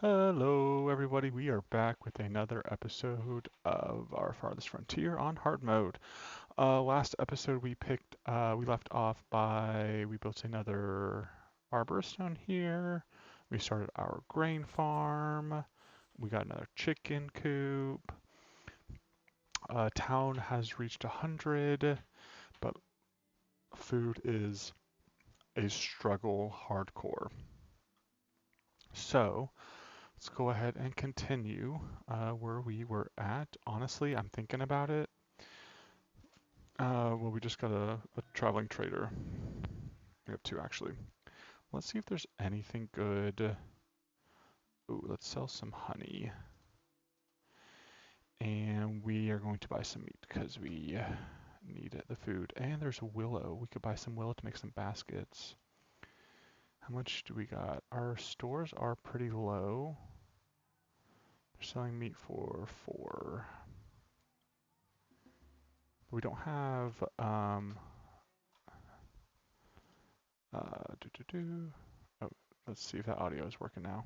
Hello, everybody. We are back with another episode of our Farthest Frontier on hard mode. Last episode we left off by we built another arborist down here. We started our grain farm. We got another chicken coop. Town has reached 100, but food is a struggle hardcore. So let's go ahead and continue where we were at. Honestly, I'm thinking about it. Well, we just got a traveling trader. We have two actually. Let's see if there's anything good. Ooh, let's sell some honey. And we are going to buy some meat because we need the food. And there's willow. We could buy some willow to make some baskets. How much do we got? Our stores are pretty low. They're selling meat for 4. We don't have do do do. Oh, let's see if that audio is working now.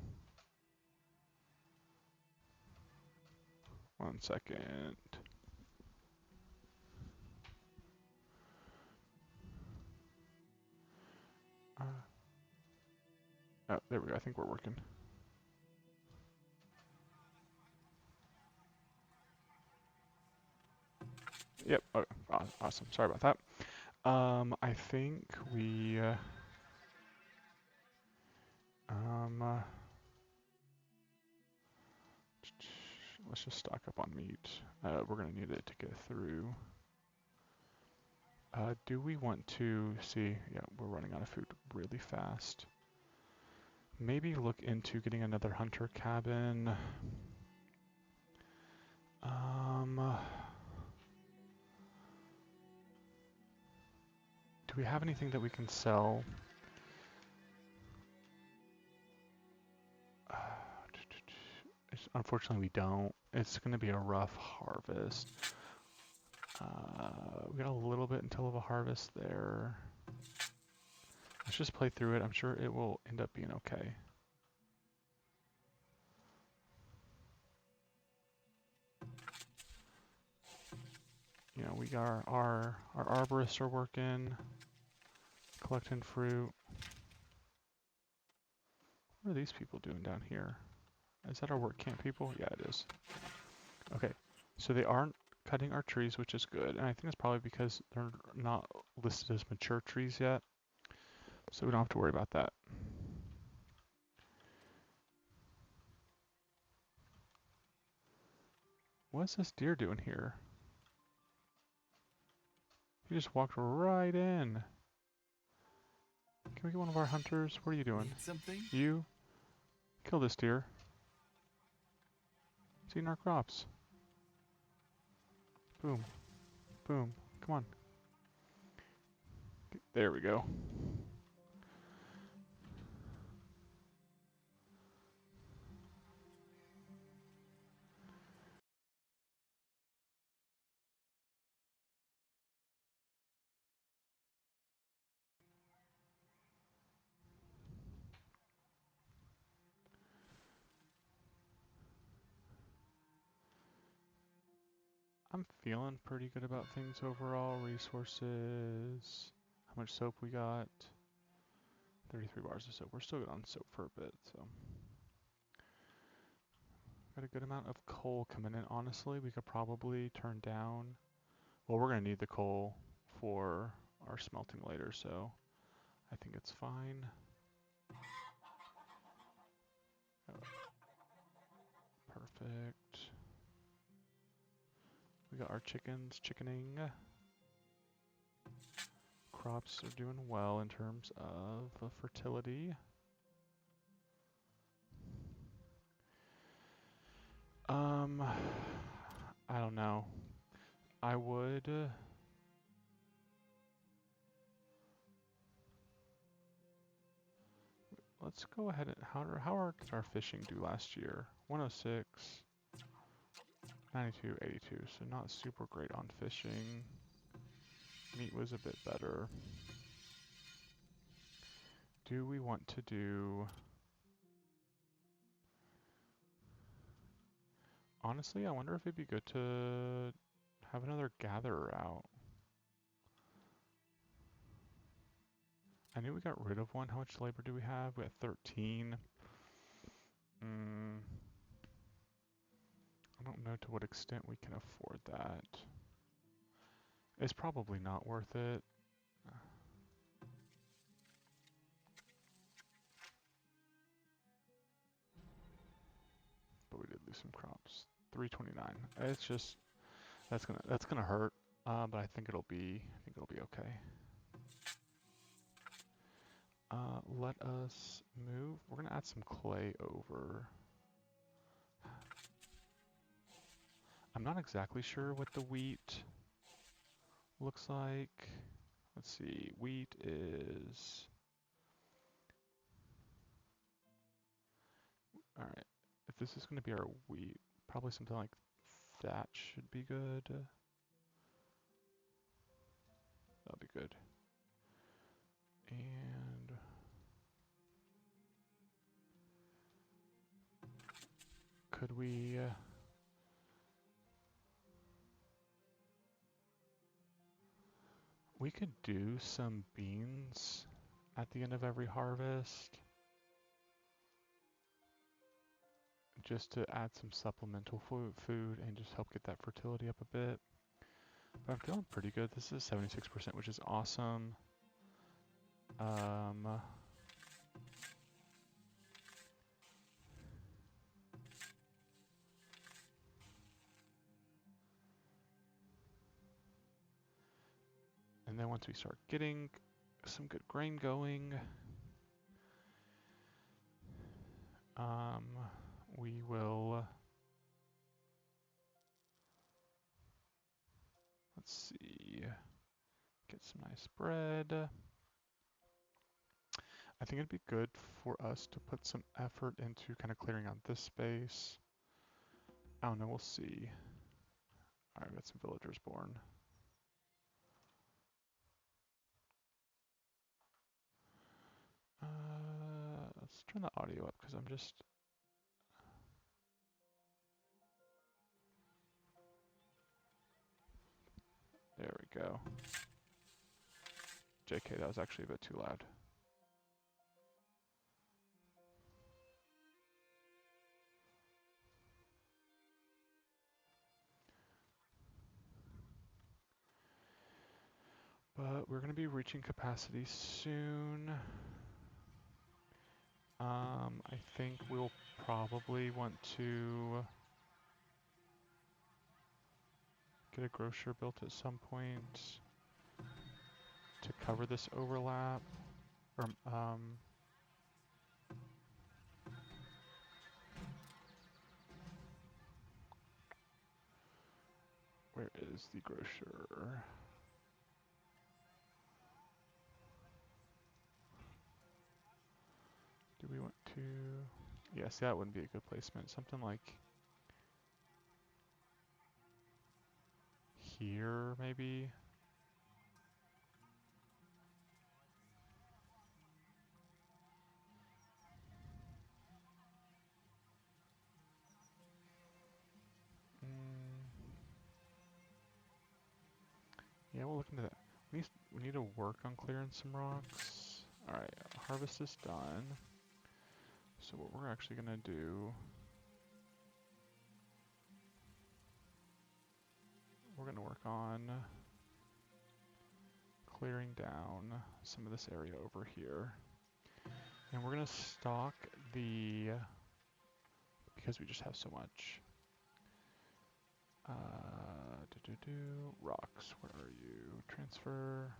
One second. Uh, oh, there we go. I think we're working. Yep. Oh, awesome. Sorry about that. I think we um uh, let's just stock up on meat. We're gonna need it to get through. Do we want to see? Yeah, we're running out of food really fast. Maybe look into getting another hunter cabin. Um, do we have anything that we can sell? Unfortunately, we don't. It's going to be a rough harvest. We got a little bit until of a harvest there. Let's just play through it. I'm sure it will end up being okay. You know, we got our arborists are working, collecting fruit. What are these people doing down here? Is that our work camp people? Yeah, it is. Okay, so they aren't cutting our trees, which is good. And I think it's probably because they're not listed as mature trees yet. So we don't have to worry about that. What's this deer doing here? He just walked right in. Can we get one of our hunters? What are you doing? Need something? You? Kill this deer. It's eating our crops. Boom. Boom. Come on. There we go. I'm feeling pretty good about things overall. Resources. How much soap we got? 33 bars of soap. We're still good on soap for a bit, so. Got a good amount of coal coming in. Honestly, we could probably turn down. Well, we're going to need the coal for our smelting later, so I think it's fine. Oh, perfect. We got our chickens chickening. Crops are doing well in terms of fertility. I don't know. I would. Let's go ahead and how did our fishing do last year? 106, 92, 82. So not super great on fishing. Meat was a bit better. Do we want to do? Honestly, I wonder if it'd be good to have another gatherer out. I knew we got rid of one. How much labor do we have? We have 13. I don't know to what extent we can afford that. It's probably not worth it. But we did lose some crops. 329. It's just that's gonna hurt. But I think it'll be okay. Let us move. We're gonna add some clay over. I'm not exactly sure what the wheat looks like. Let's see. Wheat is. Alright. If this is gonna be our wheat, probably something like that should be good. That'll be good. And could we we could do some beans at the end of every harvest just to add some supplemental food and just help get that fertility up a bit. But I'm feeling pretty good. This is 76%, which is awesome. And then once we start getting some good grain going, we will, let's see, get some nice bread. I think it'd be good for us to put some effort into kind of clearing out this space. I don't know, we'll see. All right, we got some villagers born. Let's turn the audio up because I'm just... There we go. JK, that was actually a bit too loud. But we're going to be reaching capacity soon. I think we'll probably want to get a grocer built at some point to cover this overlap. Or, where is the grocer? Do we want to... Yes, that wouldn't be a good placement. Something like here, maybe? Yeah, we'll look into that. We need to work on clearing some rocks. Alright, harvest is done. So what we're actually gonna do... We're gonna work on clearing down some of this area over here. And we're gonna stock the... Because we just have so much. Rocks, where are you? Transfer.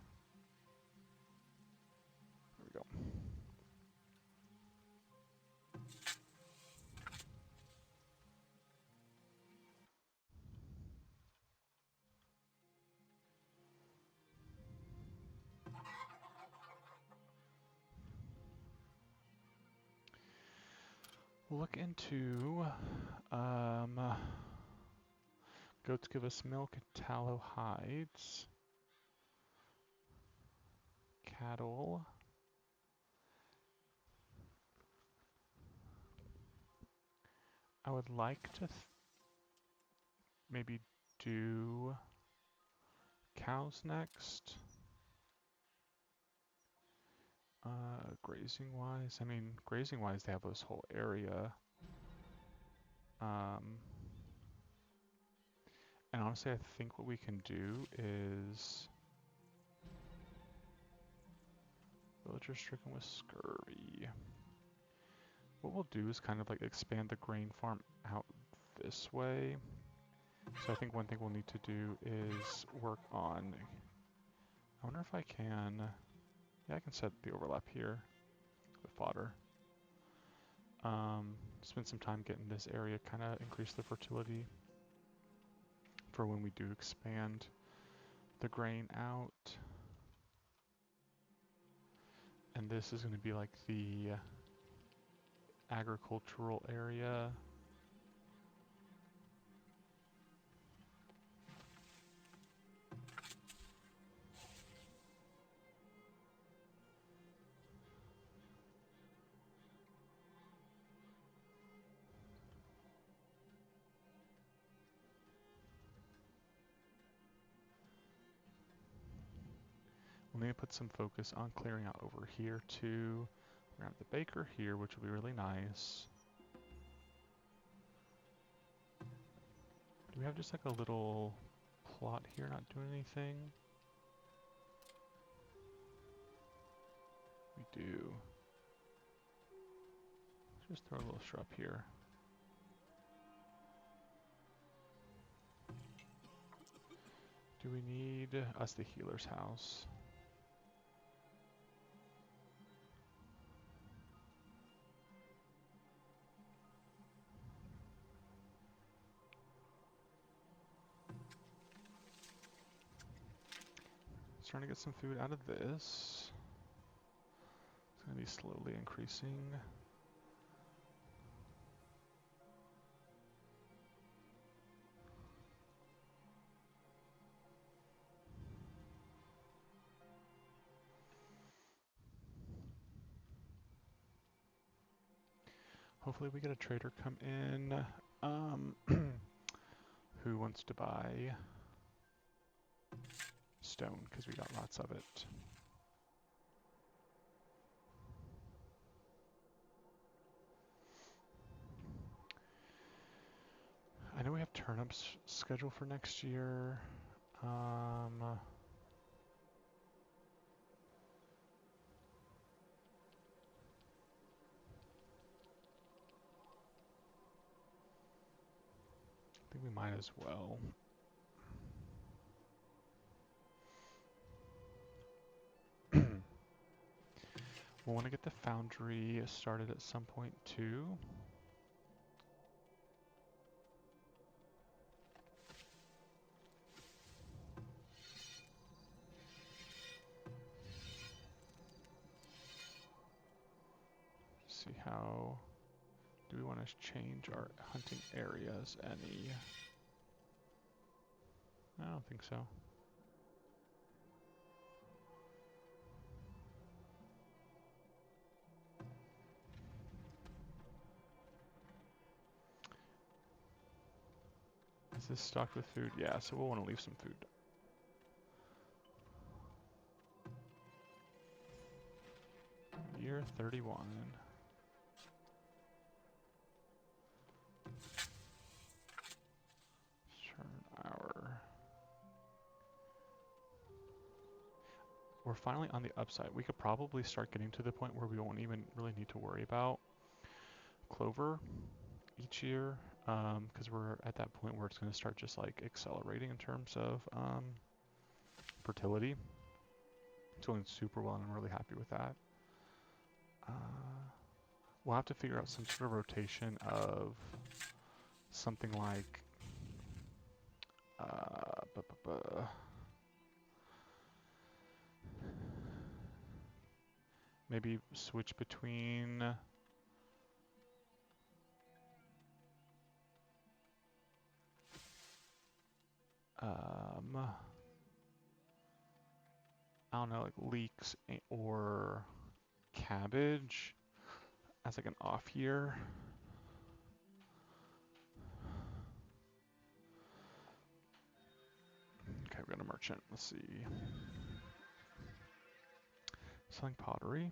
There we go. We'll look into goats give us milk, tallow hides, cattle. I would like to maybe do cows next. Grazing wise, I mean, grazing wise, they have this whole area. And honestly, I think what we can do is villagers stricken with scurvy. What we'll do is kind of like expand the grain farm out this way. So I think one thing we'll need to do is work on, I wonder if I can, yeah, I can set the overlap here with fodder. Spend some time getting this area kind of increase the fertility for when we do expand the grain out. And this is going to be like the agricultural area. We'll need to put some focus on clearing out over here too. We're gonna have the baker here, which will be really nice. Do we have just like a little plot here not doing anything? We do. Let's just throw a little shrub here. Do we need us the healer's house? Trying to get some food out of this. It's going to be slowly increasing. Hopefully we get a trader come in who wants to buy stone, because we got lots of it. I know we have turnips scheduled for next year. I think we might as well. We'll want to get the foundry started at some point too. See how, do we want to change our hunting areas any? I don't think so. Is this stocked with food? Yeah, so we'll want to leave some food. Year 31. Turn hour. We're finally on the upside. We could probably start getting to the point where we won't even really need to worry about clover each year, because we're at that point where it's going to start just like accelerating in terms of fertility. It's going super well and I'm really happy with that. We'll have to figure out some sort of rotation of something like maybe switch between I don't know, like leeks or cabbage as like an off year. Okay, we got a merchant. Let's see. Selling pottery.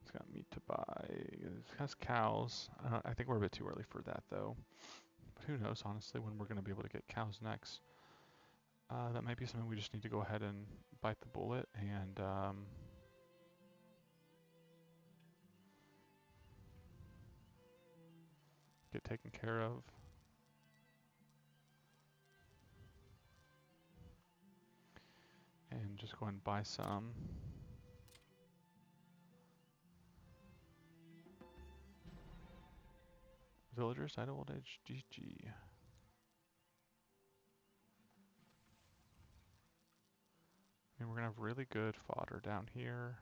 It's got meat to buy. It has cows. I think we're a bit too early for that, though. But who knows, honestly, when we're going to be able to get cows next. That might be something we just need to go ahead and bite the bullet and get taken care of. And just go and buy some. Villagers died of old age. GG. I mean, we're gonna have really good fodder down here.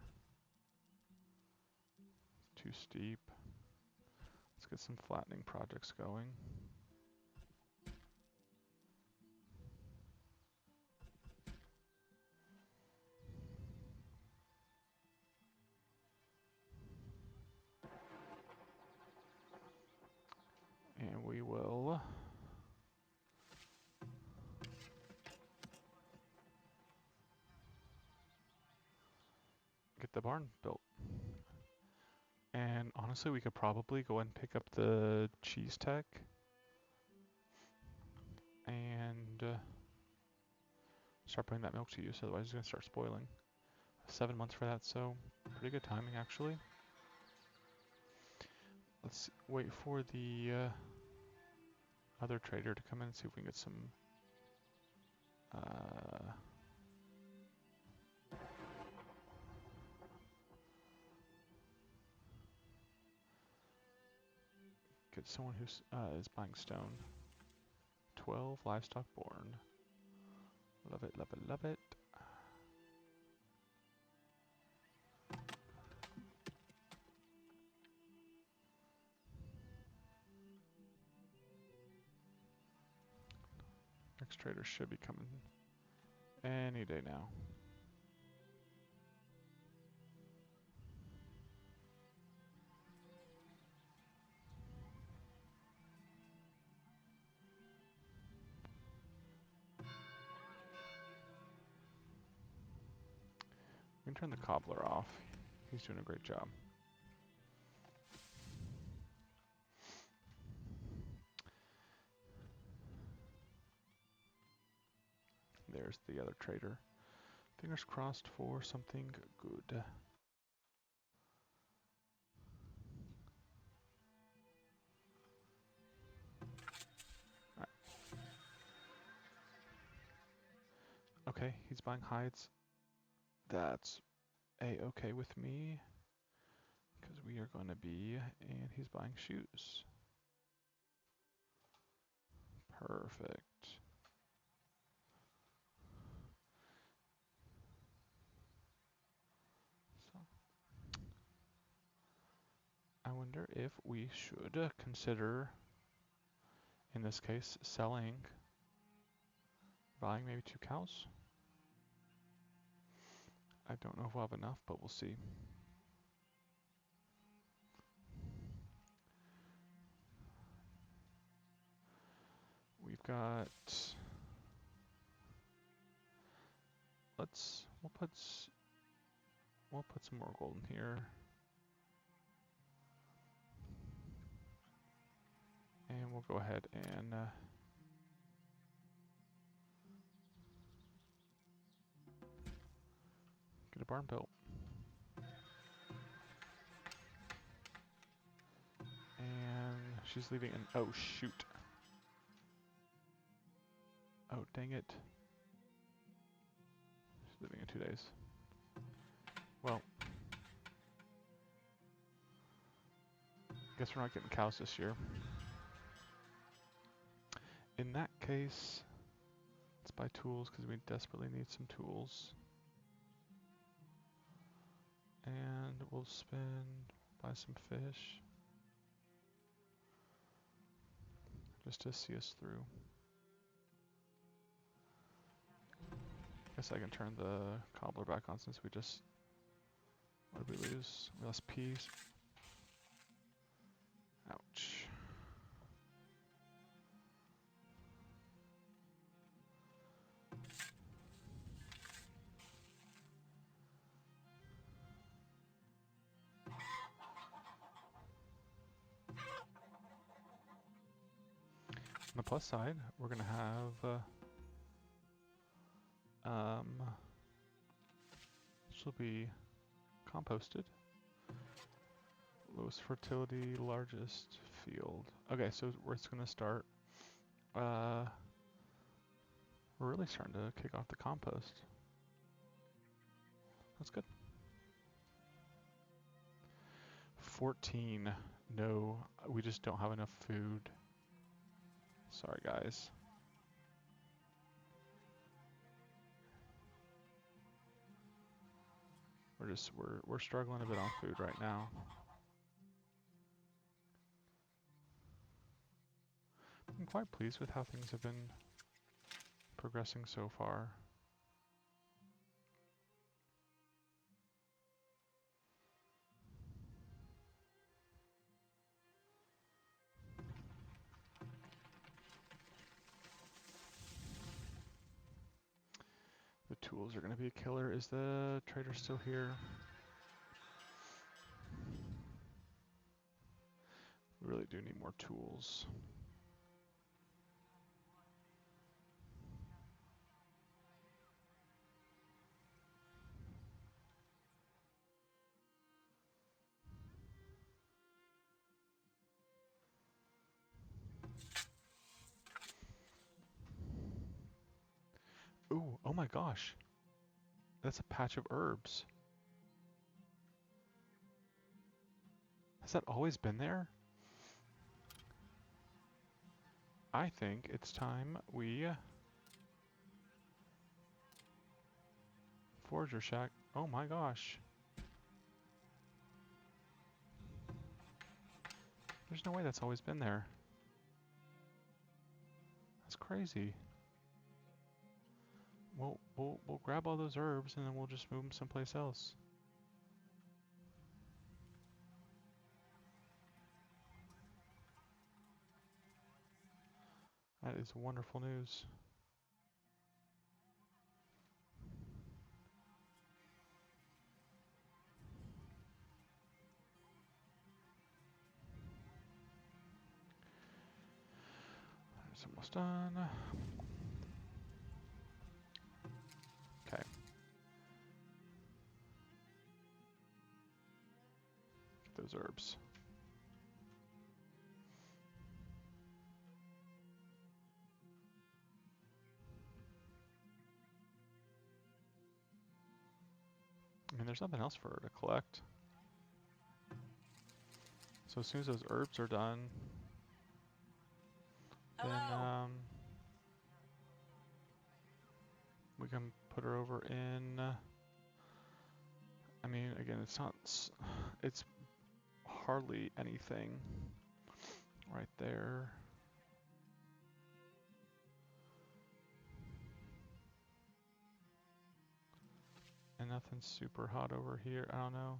It's too steep. Let's get some flattening projects going. And we will get the barn built. And honestly, we could probably go and pick up the cheese tech and start putting that milk to use, otherwise it's going to start spoiling. 7 months for that, so pretty good timing actually. Let's wait for the other trader to come in and see if we can get some get someone who is buying stone. 12 livestock born. Love it, love it, love it. Next trader should be coming any day now. We can turn the cobbler off. He's doing a great job. There's the other trader. Fingers crossed for something good. Right. Okay, he's buying hides. That's a-okay with me, because we are going to be, and he's buying shoes. Perfect. So, I wonder if we should consider, in this case, selling, buying maybe 2 cows. I don't know if we'll have enough, but we'll see. We've got, we'll put some more gold in here. And we'll go ahead and get a barn built. And she's leaving in, oh shoot. Oh, dang it. She's leaving in 2 days. Well, guess we're not getting cows this year. In that case, let's buy tools because we desperately need some tools. And we'll buy some fish. Just to see us through. Guess I can turn the cobbler back on since we just, what did we lose? We lost peas. Ouch. On the plus side, we're gonna have this will be composted. Lowest fertility, largest field. Okay, so where it's gonna start. We're really starting to kick off the compost. That's good. 14. No, we just don't have enough food. Sorry, guys. We're struggling a bit on food right now. I'm quite pleased with how things have been progressing so far. The tools are going to be a killer. Is the trader still here? We really do need more tools. Ooh, oh my gosh. That's a patch of herbs. Has that always been there? I think it's time we... Forager shack. Oh my gosh. There's no way that's always been there. That's crazy. We'll grab all those herbs and then we'll just move them someplace else. That is wonderful news. It's almost done. Okay. Get those herbs. I mean, there's nothing else for her to collect. So as soon as those herbs are done, then we can put her over in. I mean, again, it's not. It's hardly anything right there. And nothing super hot over here. I don't know.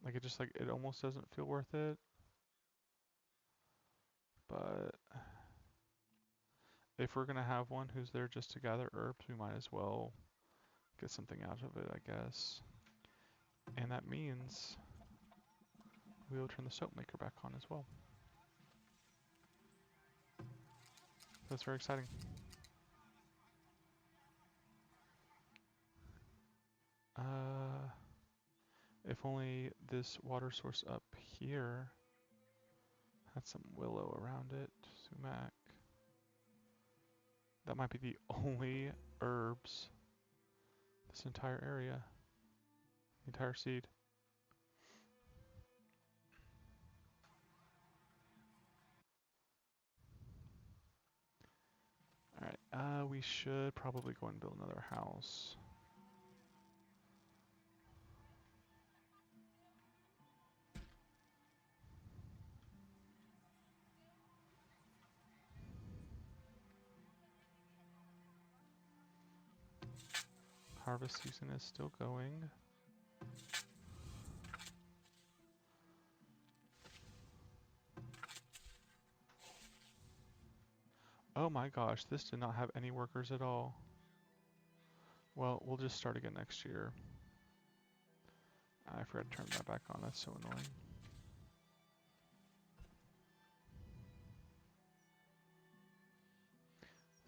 Like it almost doesn't feel worth it. But if we're gonna have one who's there just to gather herbs, we might as well get something out of it, I guess. And that means we'll turn the soap maker back on as well. That's very exciting. If only this water source up here had some willow around it. Sumac. That might be the only herbs this entire area. The entire seed. Alright, we should probably go and build another house. Harvest season is still going. Oh my gosh, this did not have any workers at all. Well, we'll just start again next year. I forgot to turn that back on, that's so annoying.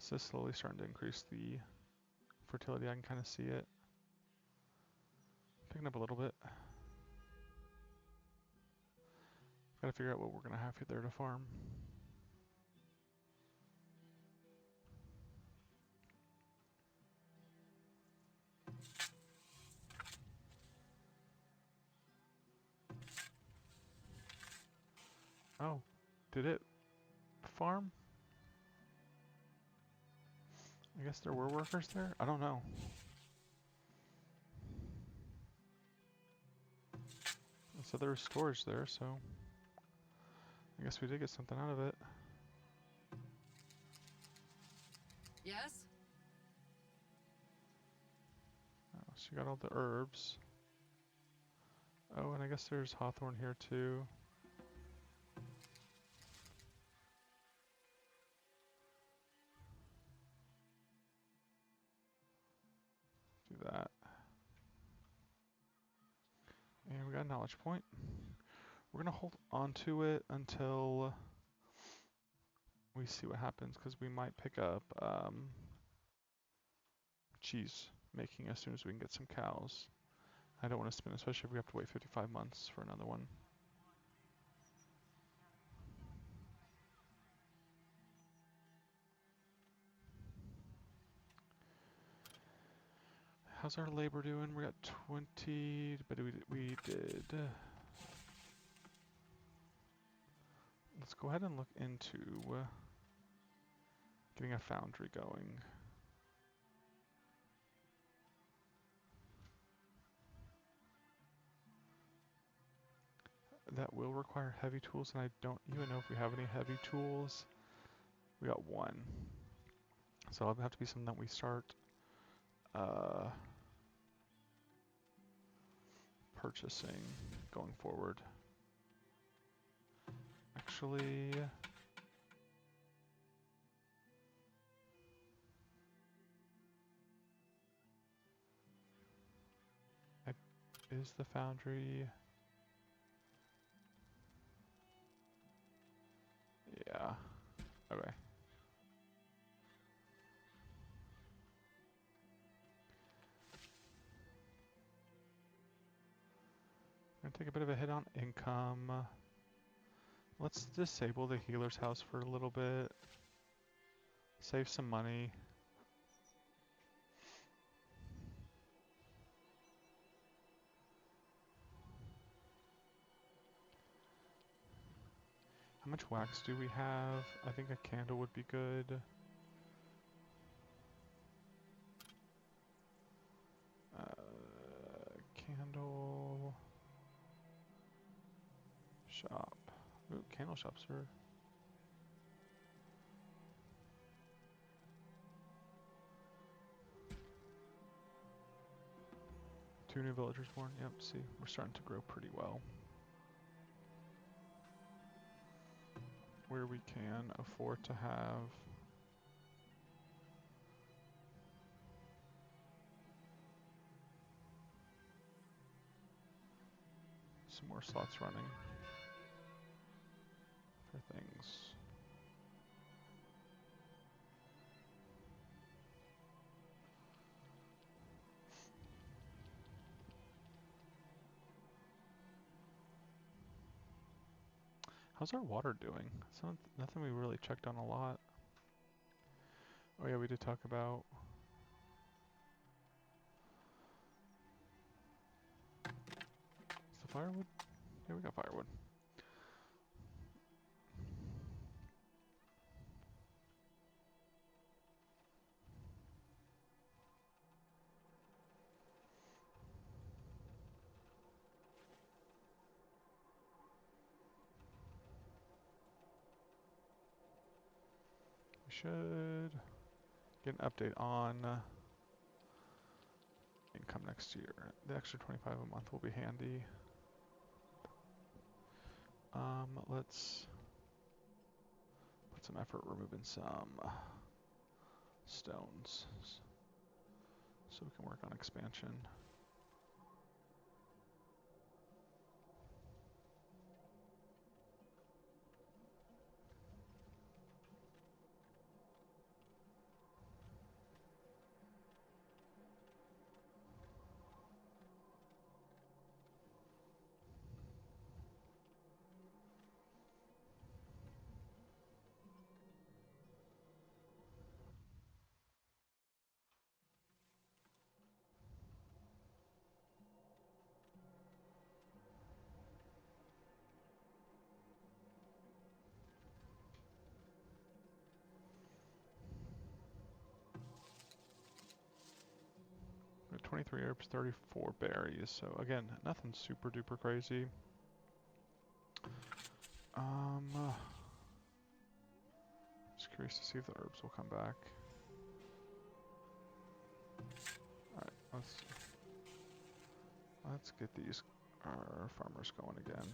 This is slowly starting to increase the fertility. I can kind of see it picking up a little bit. Gotta figure out what we're gonna have there to farm. Oh, did it farm? I guess there were workers there? I don't know. So there was storage there, so I guess we did get something out of it. Yes? Oh, she got all the herbs. Oh, and I guess there's hawthorn here too. Do that. And we got a knowledge point. We're gonna hold on to it until we see what happens, because we might pick up cheese making as soon as we can get some cows. I don't want to spin, especially if we have to wait 55 months for another one. How's our labor doing? We're at 20, but we did. Let's go ahead and look into getting a foundry going. That will require heavy tools, and I don't even know if we have any heavy tools. We got one. So it'll have to be something that we start purchasing going forward. Actually, is the foundry? Yeah. Okay. Gonna take a bit of a hit on income. Let's disable the healer's house for a little bit. Save some money. How much wax do we have? I think a candle would be good. Candle shop. Ooh, candle shops are. Two new villagers born. Yep, see, we're starting to grow pretty well. Where we can afford to have some more slots running for things. How's our water doing? It's nothing we really checked on a lot. Oh yeah, we did talk about. Is the firewood? Yeah, we got firewood. We should get an update on income next year. The extra 25 a month will be handy. Let's put some effort removing some stones so we can work on expansion. 23 herbs, 34 berries. So again, nothing super duper crazy. Um, just curious to see if the herbs will come back. Alright, let's get these our farmers going again.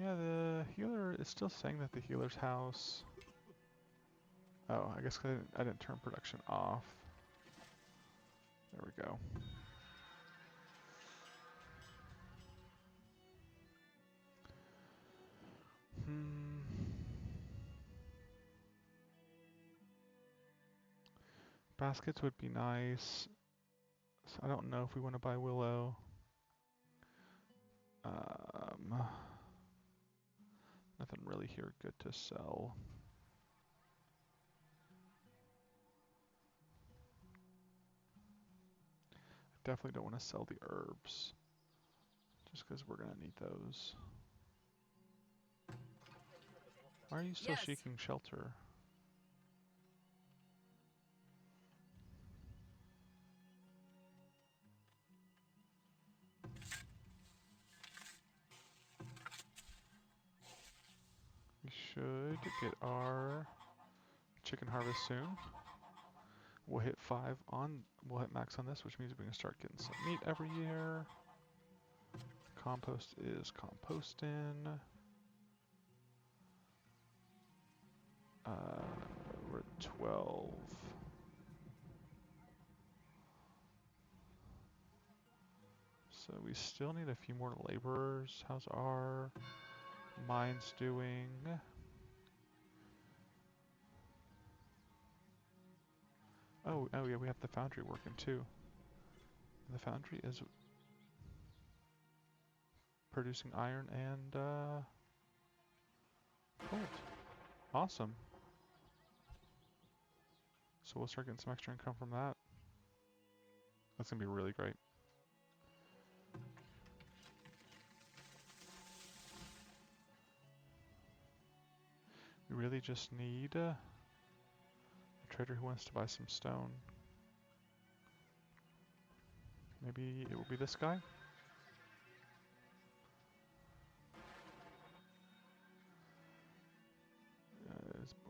Yeah, the healer is still saying that the healer's house. Oh, I guess I didn't turn production off. There we go. Baskets would be nice. So I don't know if we want to buy willow. Nothing really here good to sell. Definitely don't want to sell the herbs, just because we're going to need those. Why are you still Yes. seeking shelter? We should get our chicken harvest soon. We'll hit we'll hit max on this, which means we can start getting some meat every year. Compost is composting. We're at 12. So we still need a few more laborers. How's our mines doing? Oh yeah, we have the foundry working too. The foundry is producing iron and gold. Awesome. So we'll start getting some extra income from that. That's gonna be really great. We really just need a trader who wants to buy some stone. Maybe it will be this guy?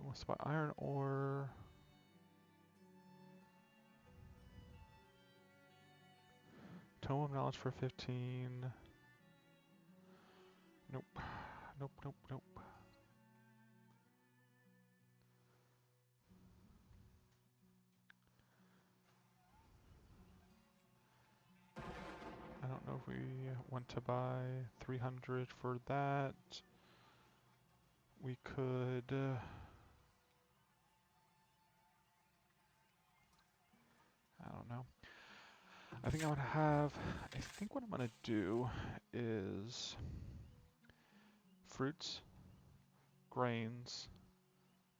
Wants to buy iron ore. Tome of Knowledge for 15. Nope. Nope, nope, nope. I don't know if we want to buy 300 for that. We could... I don't know. I think I think what I'm gonna do is fruits, grains,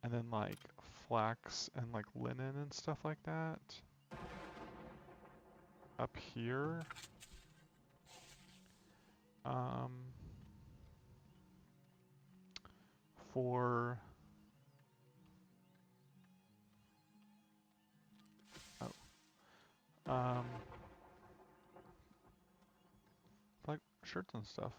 and then like flax and like linen and stuff like that up here. Um, for um, like shirts and stuff.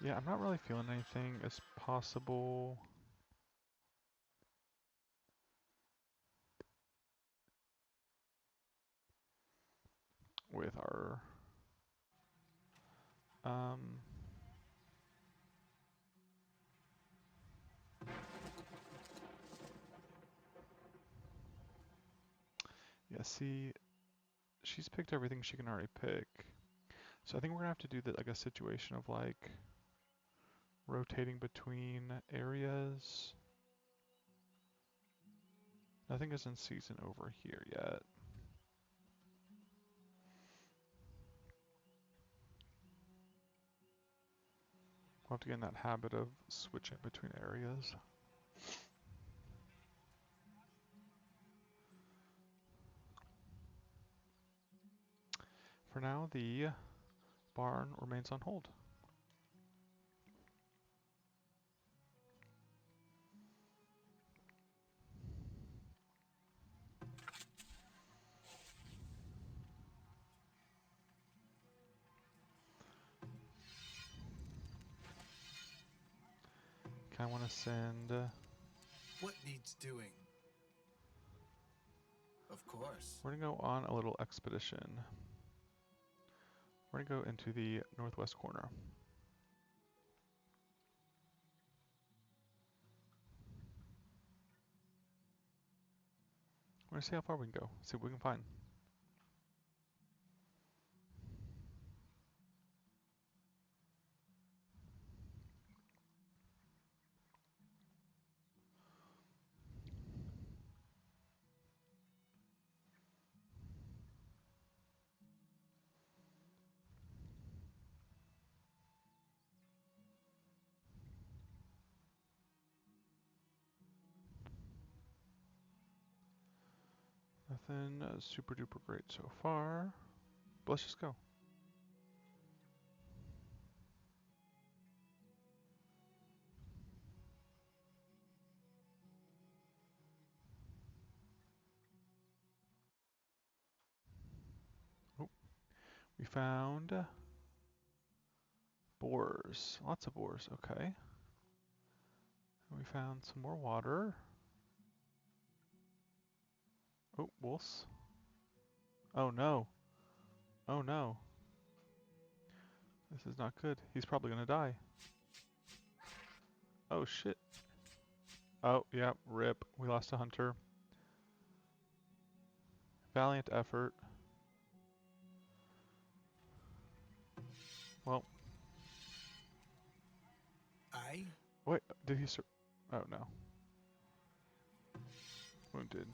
Yeah, I'm not really feeling anything as possible with our um yeah, see, she's picked everything she can already pick. So I think we're gonna have to do that like a situation of like rotating between areas. Nothing is in season over here yet. We'll have to get in that habit of switching between areas. For now, the barn remains on hold. Kind of want to send... What needs doing? Of course. we're going to go on a little expedition. We're going to go into the northwest corner. We're going to see how far we can go. See what we can find. Nothing super duper great so far. But let's just go. Oh, we found boars. Lots of boars. Okay. And we found some more water. Oh, wolves. Oh no. Oh no. This is not good. He's probably gonna die. Oh shit. Oh, yeah, rip. We lost a hunter. Valiant effort. Well, I wait, did he sur- oh no. Wounded.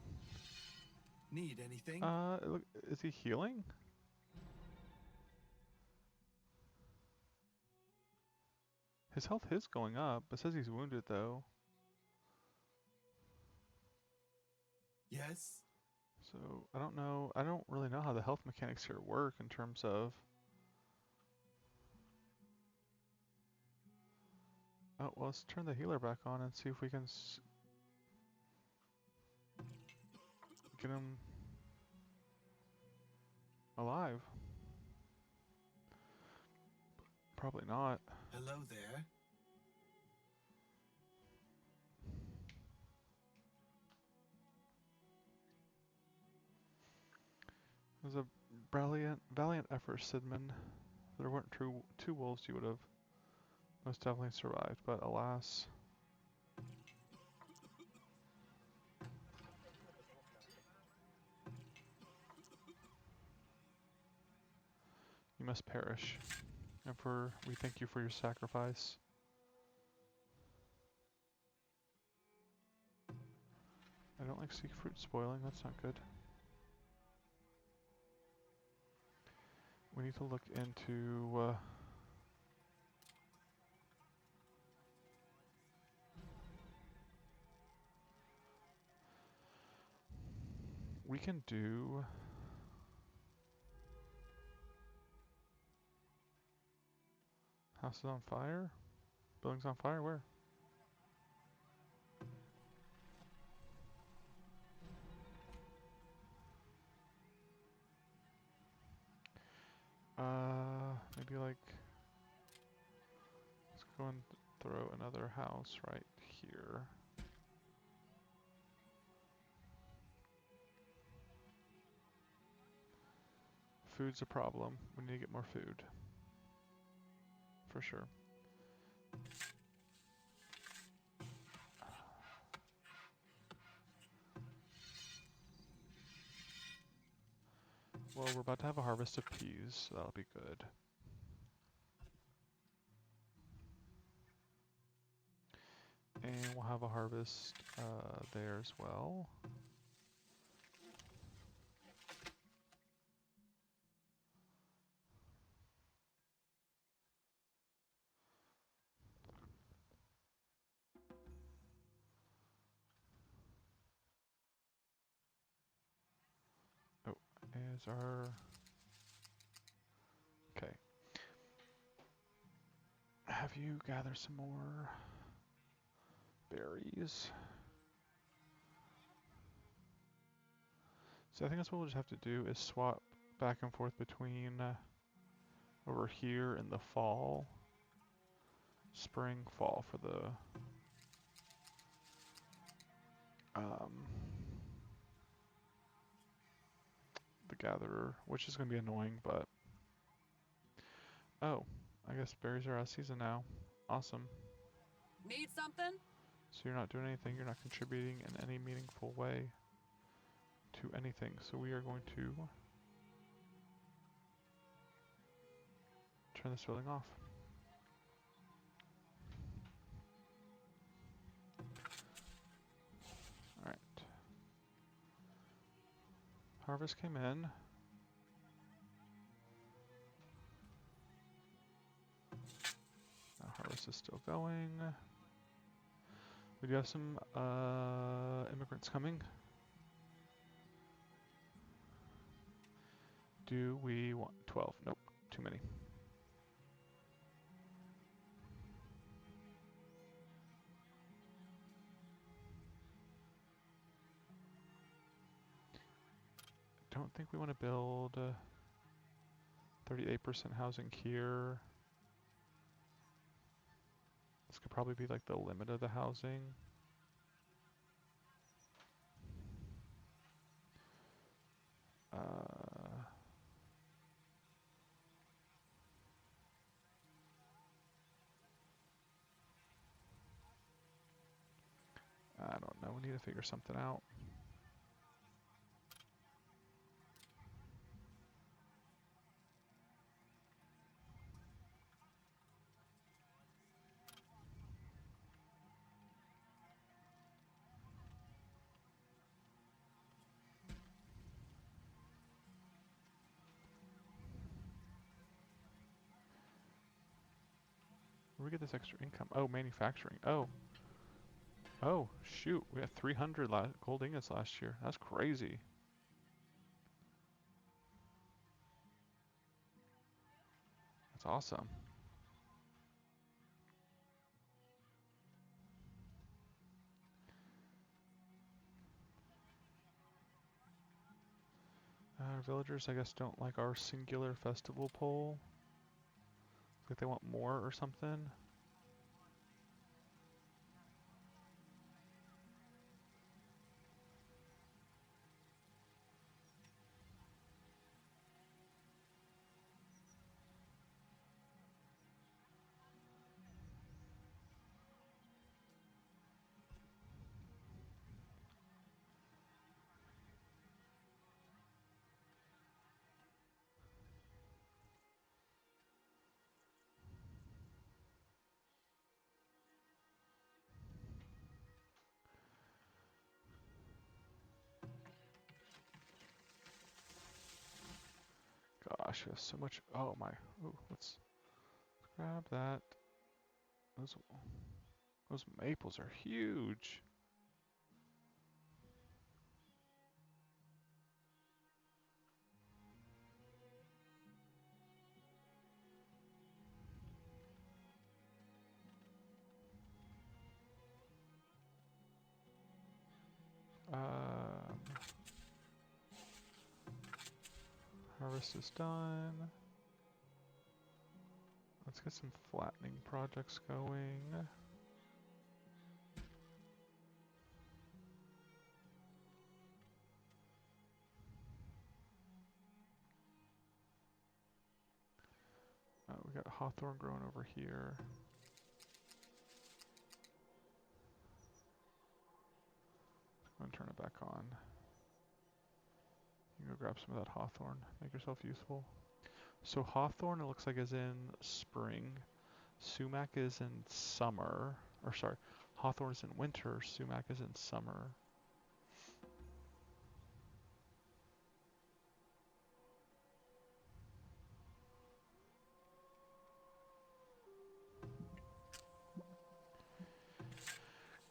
need anything? Look, is he healing? His health is going up. It says he's wounded though. Yes. So, I don't know. I don't really know how the health mechanics here work in terms of... Oh, well, let's turn the healer back on and see if we can get him alive. Probably not. Hello there. It was a valiant effort, Sidman. If there weren't two wolves, you would have most definitely survived, but alas. You must perish. Emperor, we thank you for your sacrifice. I don't like sea fruit spoiling, that's not good. We need to look into... we can do... House is on fire? Building's on fire? Where? Maybe like... Let's go and throw another house right here. Food's a problem. We need to get more food. For sure. Well, we're about to have a harvest of peas, so that'll be good. And we'll have a harvest there as well. is our... Okay. Have you gather some more berries? So I think that's what we'll just have to do is swap back and forth between over here in the fall, spring, fall for the gatherer, which is going to be annoying, but oh, I guess berries are out of season now. Awesome. Need something? So you're not doing anything, you're not contributing in any meaningful way to anything. So we are going to turn this building off. Alright. Harvest came in. Now harvest is still going. We do have some immigrants coming. Do we want 12? Nope, too many. Don't think we want to build 38% housing here. This could probably be like the limit of the housing. I don't know, we need to figure something out. Where do we get this extra income? Oh, manufacturing. Oh. Oh, shoot. We had 300 gold ingots last year. That's crazy. That's awesome. Our villagers, I guess, don't like our singular festival pole. It's like they want more or something. Gosh, there's so much. Oh my. Ooh, let's grab that. Those maples are huge. Harvest is done. Let's get some flattening projects going. We got hawthorn growing over here. I'm gonna turn it back on. You can go grab some of that hawthorn. Make yourself useful. So hawthorn, it looks like, is in spring. Sumac is in summer. Or sorry, hawthorn is in winter. Sumac is in summer.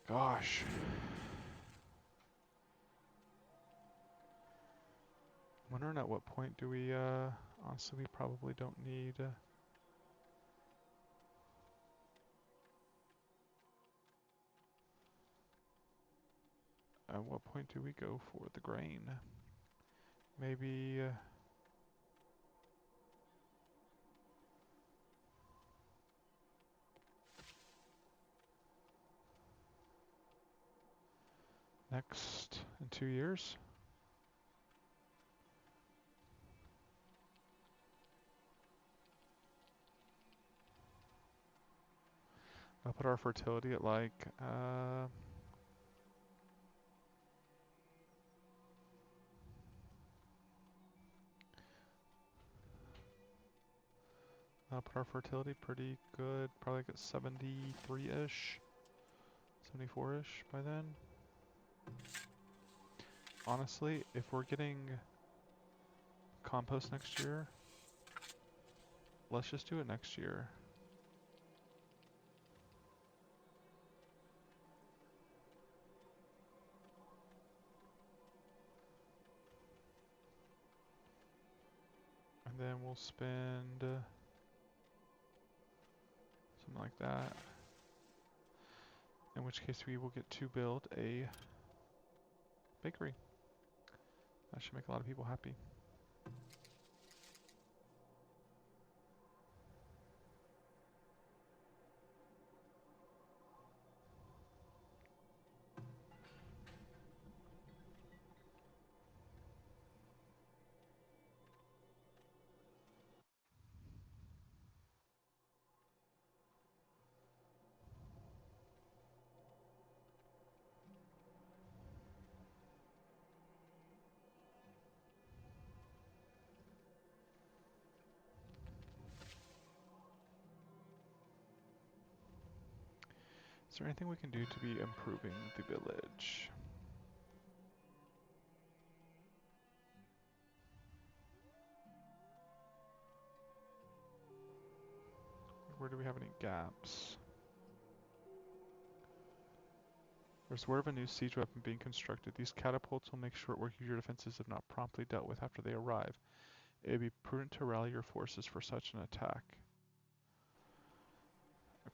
Gosh. I'm wondering at what point do we, honestly, we probably don't need, at what point do we go for the grain? Maybe, next, in 2 years? I'll put our fertility at like, I'll put our fertility pretty good, probably like at 73-ish, 74-ish by then. Honestly, if we're getting compost next year, let's just do it next year. And then we'll spend something like that. In which case we will get to build a bakery. That should make a lot of people happy. Is there anything we can do to be improving the village? Where do we have any gaps? There's word of a new siege weapon being constructed. These catapults will make short work of your defenses if not promptly dealt with after they arrive. It would be prudent to rally your forces for such an attack.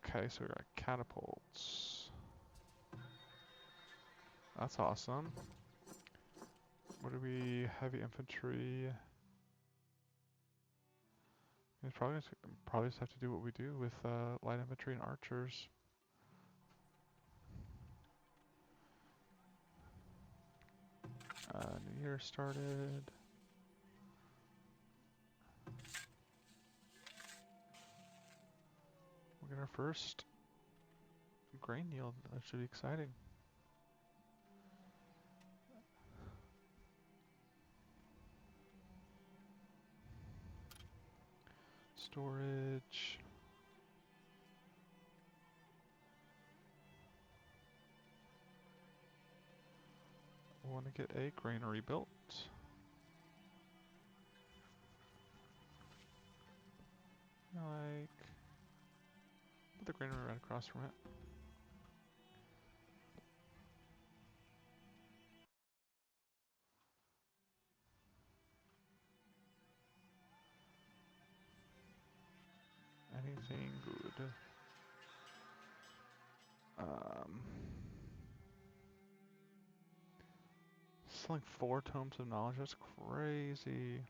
Okay, so we got catapults. That's awesome. What do we... heavy infantry... It's probably just have to do what we do with light infantry and archers. New year started. We'll get our first grain yield. That should be exciting. Storage. We want to get a granary built. Like, put the granary right across from it. Anything good? Selling 4 tomes of knowledge, that's crazy.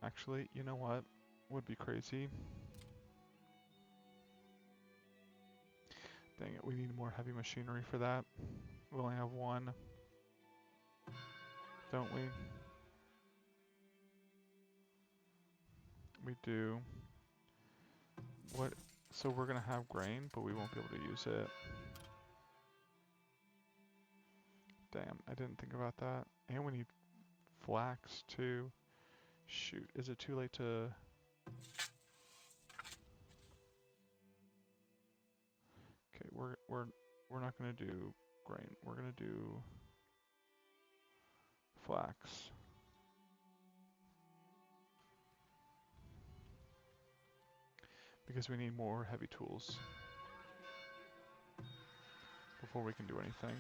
Actually, you know what would be crazy? Dang it, we need more heavy machinery for that. We only have one, don't we? We do. What? So we're gonna have grain, but we won't be able to use it. Damn, I didn't think about that. And we need flax too. Shoot, is it too late to... Okay, we're not gonna do grain. We're gonna do flax. Because we need more heavy tools. before we can do anything.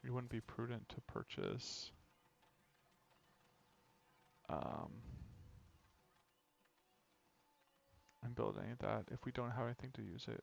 It wouldn't be prudent to purchase and build any of that if we don't have anything to use it.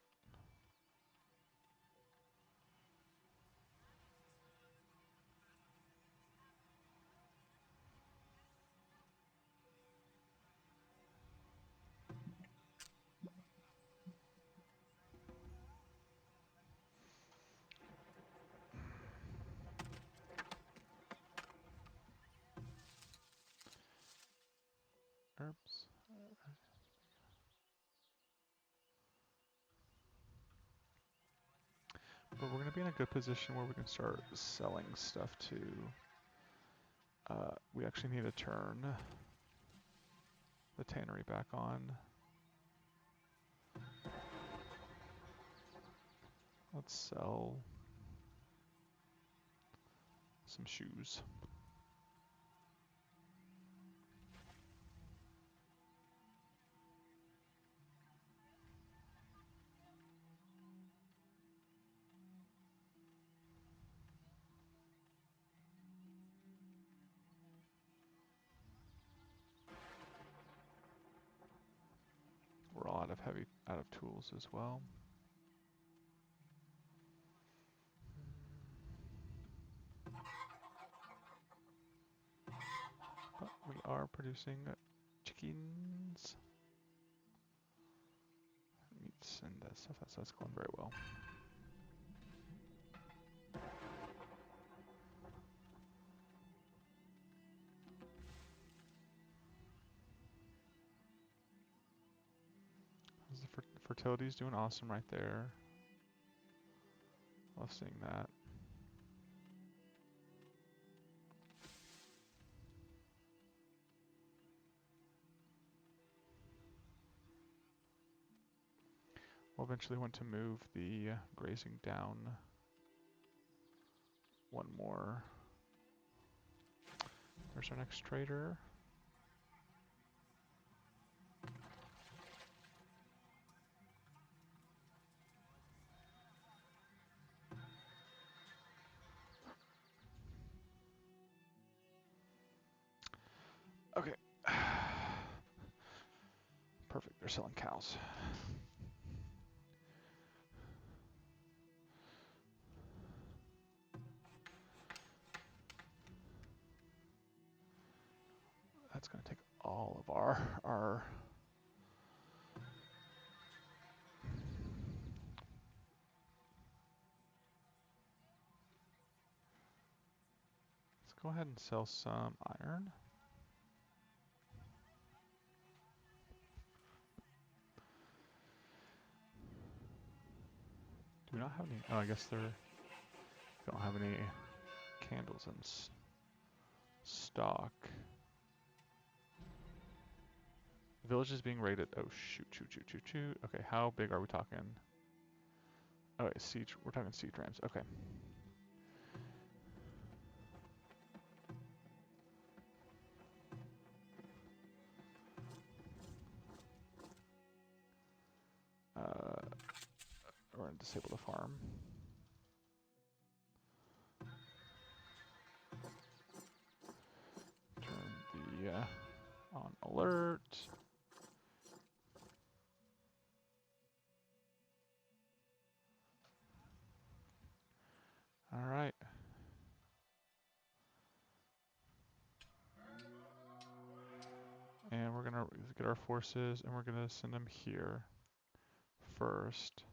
Herbs. But we're going to be in a good position where we can start selling stuff too. We actually need to turn the tannery back on. Let's sell some shoes. We're all out of tools as well. But we are producing chickens, meats, and that stuff. That's going very well. The fertility's doing awesome right there. Love seeing that. We'll eventually want to move the grazing down one more. There's our next trader. Okay. Perfect, they're selling cows. That's gonna take all of our Let's go ahead and sell some iron. Do we not have any? Oh, I guess we don't have any candles in stock. The village is being raided. Oh, shoot. Okay, how big are we talking? Oh, wait, siege. We're talking siege rams. Okay. We're going to disable the farm. Turn the on alert. All right. And we're going to get our forces and we're going to send them here first.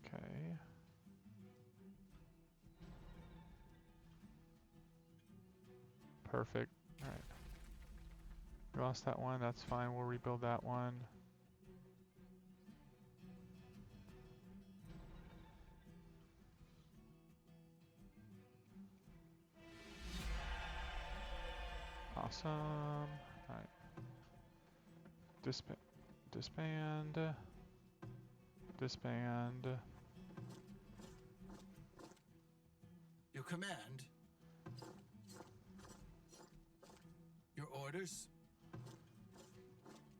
Okay. Perfect. All right. We lost that one. That's fine. We'll rebuild that one. Awesome. Alright. Disband. Disband. Disband. Your command? Your orders?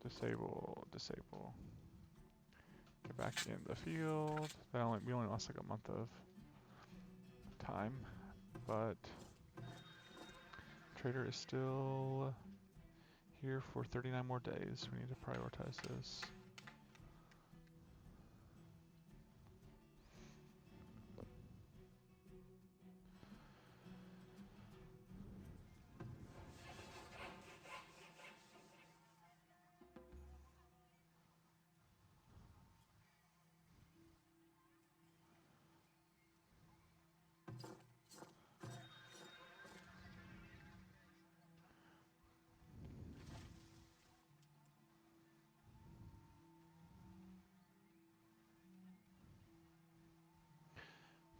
Disable. Disable. Get back in the field. We only lost like a month of time, but trader is still here for 39 more days. We need to prioritize this.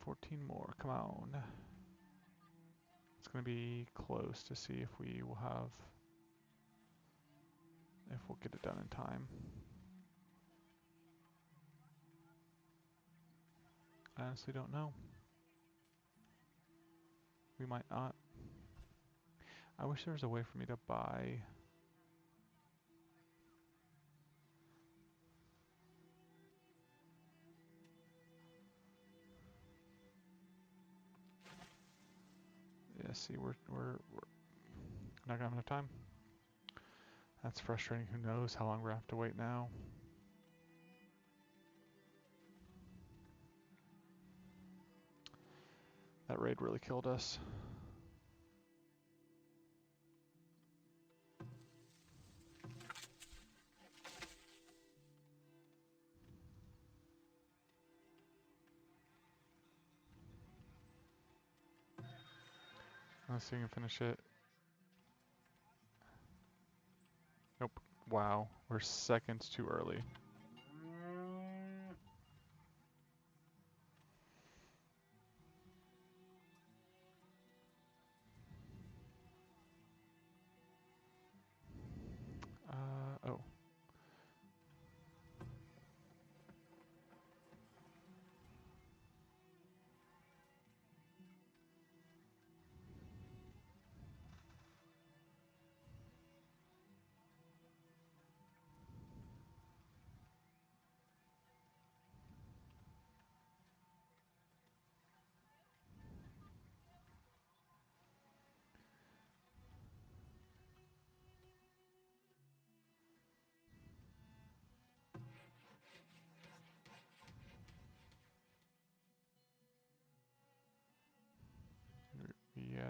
$14 more, come on. It's gonna be close to see if we will have, if we'll get it done in time. I honestly don't know. We might not. I wish there was a way for me to buy. Yeah, see, we're not gonna have enough time. That's frustrating. Who knows how long we're gonna have to wait now. That raid really killed us. Let's see if we can finish it. Nope. Wow, we're seconds too early. Oh. Yeah.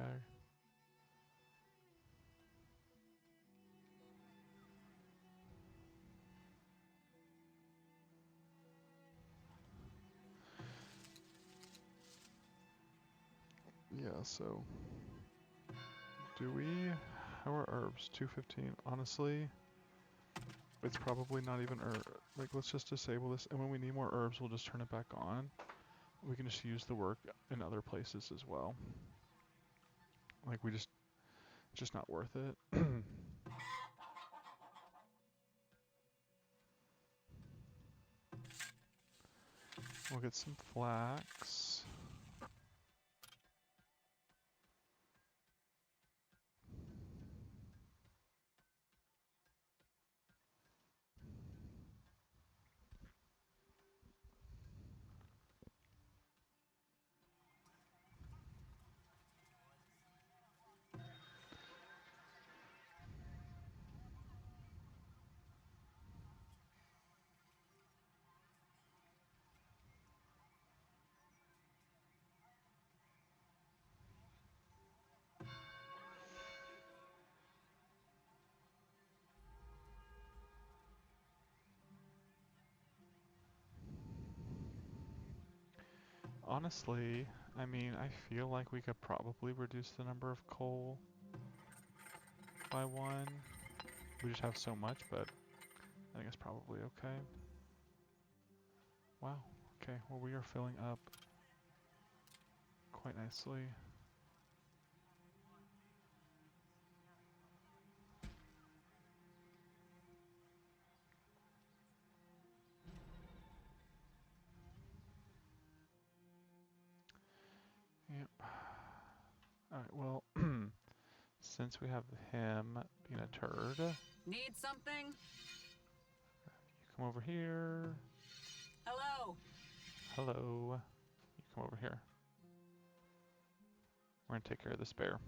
Yeah, so do we? How are herbs? 215. Honestly, it's probably not even like, let's just disable this, and when we need more herbs, we'll just turn it back on. We can just use the work in other places as well. Like, it's just not worth it. We'll get some flax. Honestly, I mean, I feel like we could probably reduce the number of coal by 1. We just have so much, but I think it's probably okay. Wow. Okay, well we are filling up quite nicely. Yep. Alright, well, since we have him being a turd, you Need something? come over here. Hello. Hello. You come over here. We're gonna take care of this bear.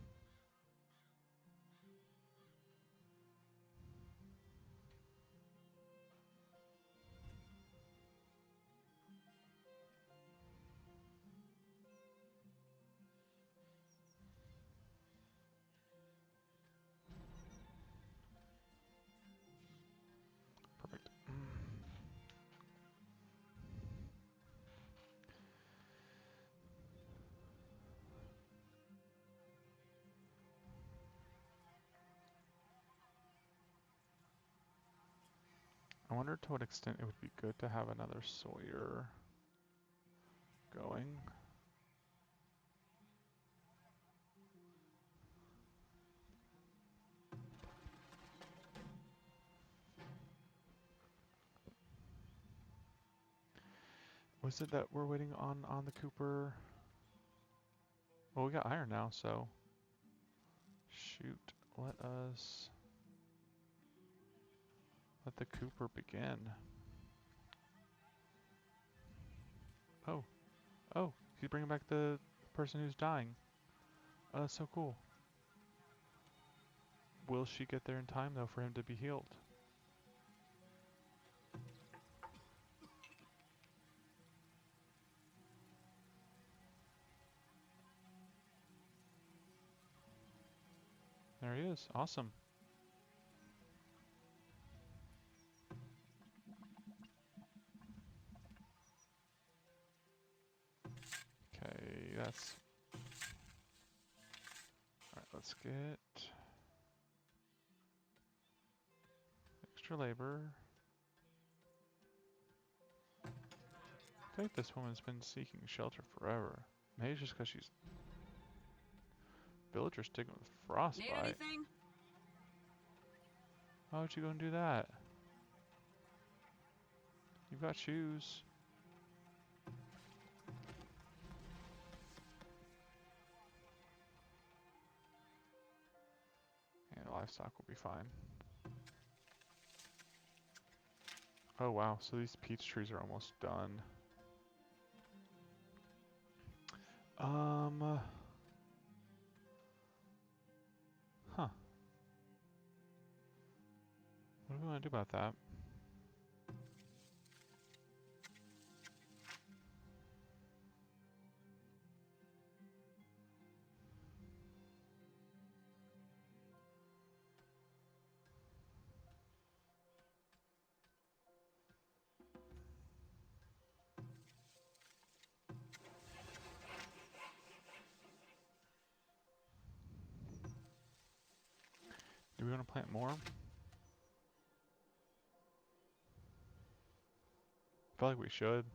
Perfect. I wonder to what extent it would be good to have another Sawyer going. Was it that we're waiting on the Cooper? Well, we got iron now, so shoot. Let the Cooper begin. Oh, oh, he's bringing back the person who's dying. Oh, that's so cool. Will she get there in time though for him to be healed? There he is. Awesome. Okay, that's... Alright, let's get extra labor. I think this woman's been seeking shelter forever. Maybe it's just because she's... Villagers sticking with Need frostbite. anything? Why would you go and do that? You've got shoes. And livestock will be fine. Oh wow, so these peach trees are almost done. Huh. What do we want to do about that? Do we want to plant more? I feel like we should.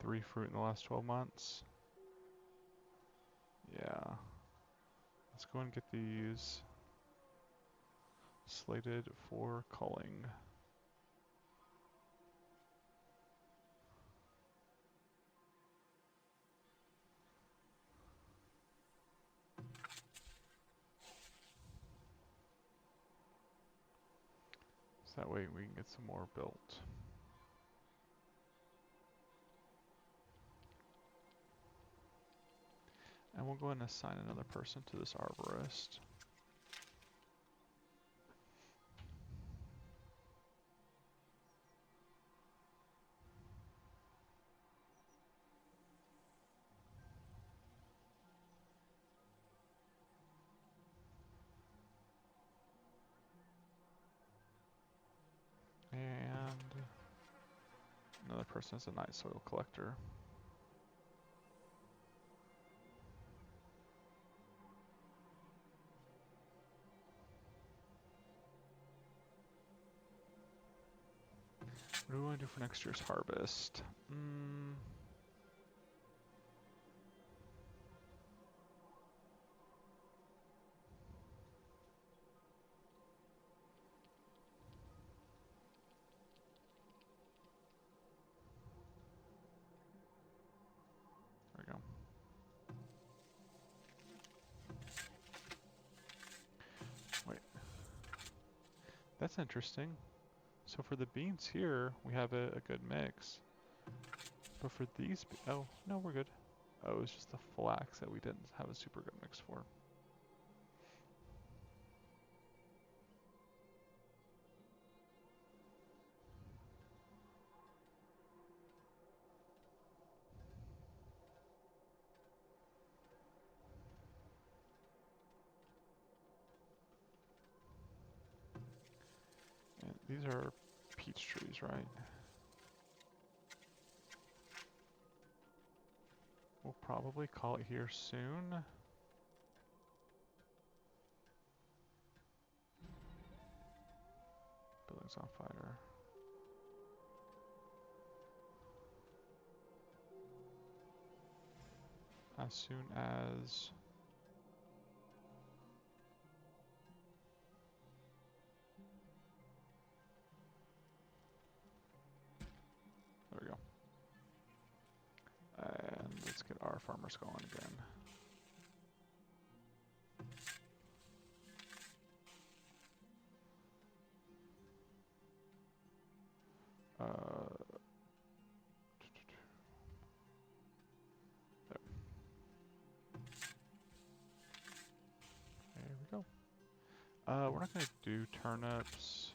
Three fruit in the last 12 months. Yeah. Let's go and get these slated for culling. So that way we can get some more built. And we'll go ahead and assign another person to this arborist. Another person is a night soil collector. What do we want to do for next year's harvest? There we go. Wait. That's interesting. So for the beans here, we have a good mix. But for these, oh, no, we're good. Oh, it was just the flax that we didn't have a super good mix for. And these are peach trees, right? We'll probably call it here soon. Building's on fire. As soon as... There we go. And let's get our farmers going again. There we go. We're not going to do turnips.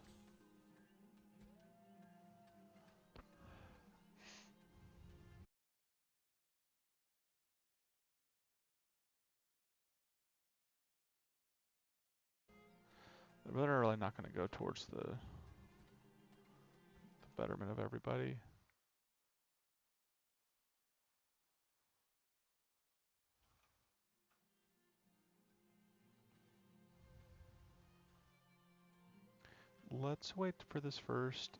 They're really not going to go towards the betterment of everybody. Let's wait for this first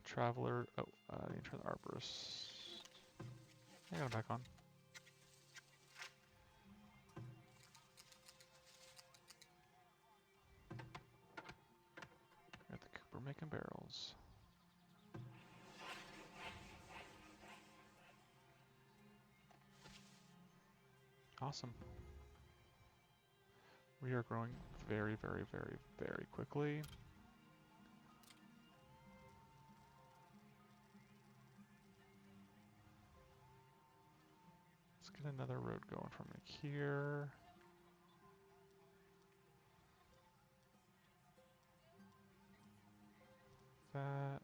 traveler. Oh, I need to turn the arborist. I got him back on. Got the Cooper making barrels. Awesome. We are growing very, very, very, very quickly. Let's get another road going from here. That.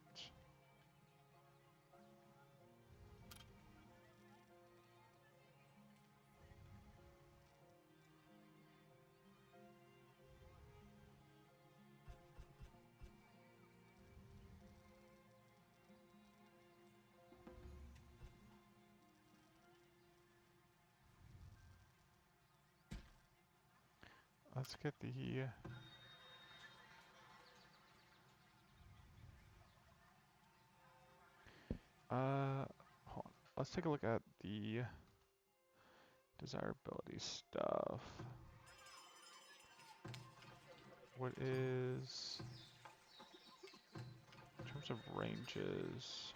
Let's get the hold on. Let's take a look at the desirability stuff. What is in terms of ranges?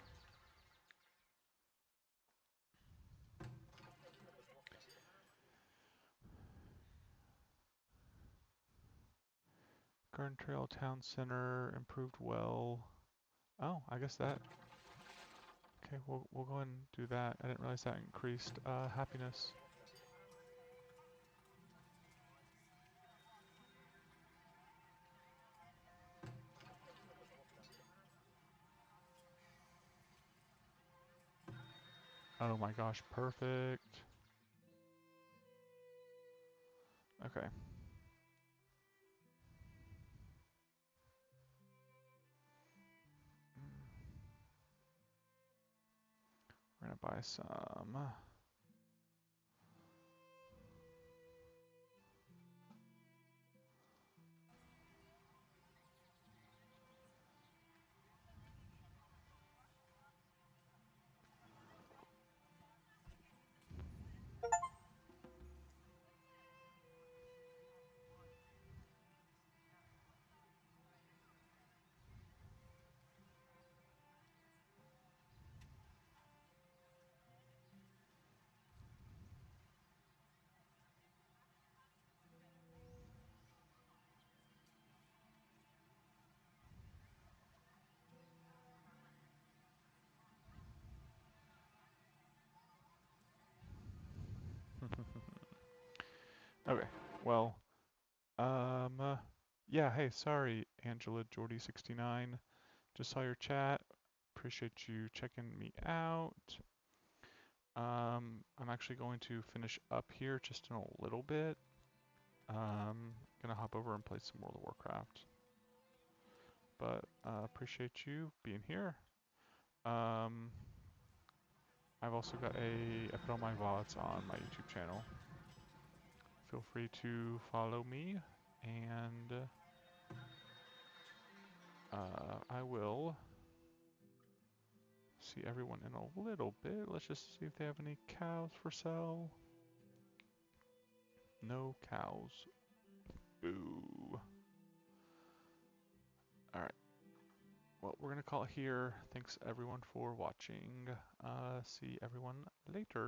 Garden Trail Town Center improved well. Oh, I guess that. Okay, we'll go ahead and do that. I didn't realize that increased happiness. Oh my gosh, perfect. Okay. gonna buy some. Okay, well, yeah, hey, sorry, Angela Jordy69. Just saw your chat. Appreciate you checking me out. I'm actually going to finish up here just in a little bit. Gonna hop over and play some World of Warcraft. But appreciate you being here. Um, I've also got I put all my VODs on my YouTube channel. Feel free to follow me, and I will see everyone in a little bit. Let's just see if they have any cows for sale. No cows. Boo. Alright. Well, we're going to call it here. Thanks everyone for watching. See everyone later.